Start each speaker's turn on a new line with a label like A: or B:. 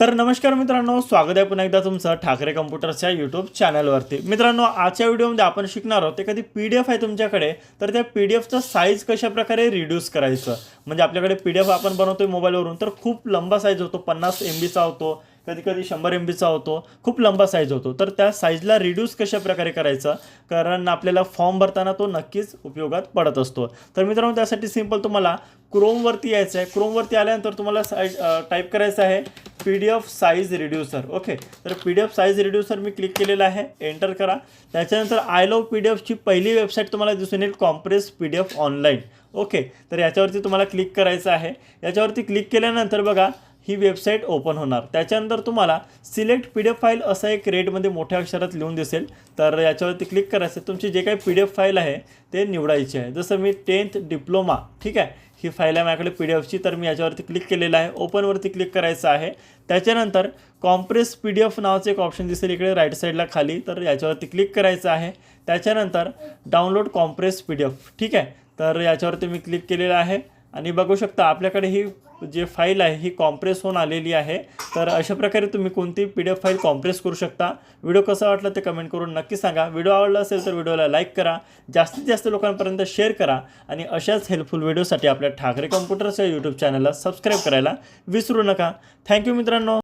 A: तर नमस्कार मित्रांनो, स्वागत आहे पुन्हा एकदा तुमचं ठाकरे कम्प्युटरच्या यूट्यूब चॅनलवरती। मित्रांनो, आजच्या व्हिडिओमध्ये आपण शिकणार आहोत एखादी PDF आहे तुमच्याकडे, तर त्या PDFचा साईज कशा प्रकारे रिड्यूस करायचं। म्हणजे आपल्याकडे PDF आपण बनवतोय मोबाईलवरून, तर खूप लंबा साईज होतो, 50 MBचा होतो, कधी कधी 100 MBचा होतो, खूप लंबा साईज होतो। तर त्या साईजला रिड्यूस कशा प्रकारे करायचं, कारण आपल्याला फॉर्म भरताना तो नक्कीच उपयोगात पडत असतो। तर मित्रांनो, त्यासाठी सिंपल तुम्हाला क्रोमवरती यायचं आहे। क्रोमवरती आल्यानंतर तुम्हाला टाईप करायचं आहे PDF साइज रिड्यूसर। ओके, तर PDF साइज रिड्यूसर मी क्लिक केलेला आहे, एंटर करा। त्याच्यानंतर आय लव्ह PDFची पहिली वेबसाईट तुम्हाला दिसून येईल, कॉम्प्रेस PDF ऑनलाईन। ओके, तर याच्यावरती तुम्हाला क्लिक करायचं आहे। याच्यावरती क्लिक केल्यानंतर बघा ही वेबसाईट ओपन होणार। त्याच्यानंतर तुम्हाला सिलेक्ट PDF फाईल असं एक रेडमध्ये मोठ्या अक्षरात लिहून दिसेल, तर याच्यावरती क्लिक करायचं। तुमची जे काही PDF फाईल आहे ते निवडायची आहे। जसं मी 10th डिप्लोमा, ठीक आहे, ही फाईल आहे माझ्याकडे PDFची, तर मी याच्यावरती क्लिक केलेलं आहे, ओपनवरती क्लिक करायचं आहे। त्याच्यानंतर कॉम्प्रेस PDF नावाचं एक ऑप्शन दिसेल इकडे राईट साईडला खाली, तर याच्यावरती क्लिक करायचं आहे। त्याच्यानंतर डाउनलोड कॉम्प्रेस PDF, ठीक आहे, तर याच्यावरती मी क्लिक केलेलं आहे आणि बघू शकता आपल्याकडे ही जे फाईल आहे ही कॉम्प्रेस होऊन आलेली आहे। तर अशा प्रकारे तुम्ही कोणती PDF फाईल कॉम्प्रेस करू शकता। व्हिडिओ कसा वाटला ते कमेंट करून नक्की सांगा। व्हिडिओ आवडला असेल तर व्हिडिओला लाईक करा, जास्तीत जास्त लोकांपर्यंत शेअर करा आणि अशाच हेल्पफुल व्हिडिओसाठी आपल्या ठाकरे कम्प्युटरच्या यूट्यूब चॅनलला सबस्क्राईब करायला विसरू नका। थँक्यू मित्रांनो।